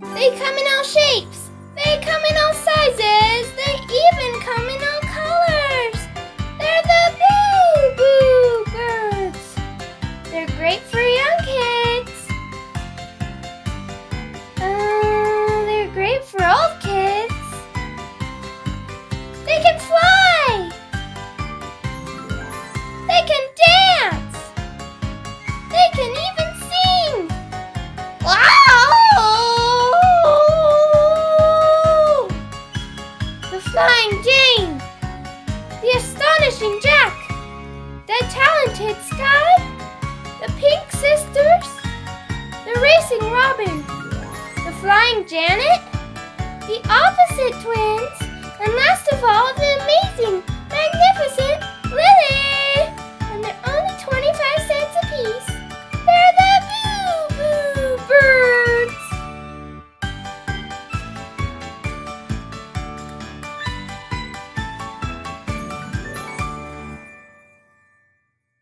They come in all shapes. They come in all sizes. They even come in all colors. They're the boo-boo birds. They're great for young kids. They're great for old kids. They can fly. They can dance. They can even sing. Wow! The Flying Jane, the Astonishing Jack, the Talented Sky, the Pink Sisters, the Racing Robin, the Flying Janet, the Opposite Twins, and last of all, the amazing, magnificent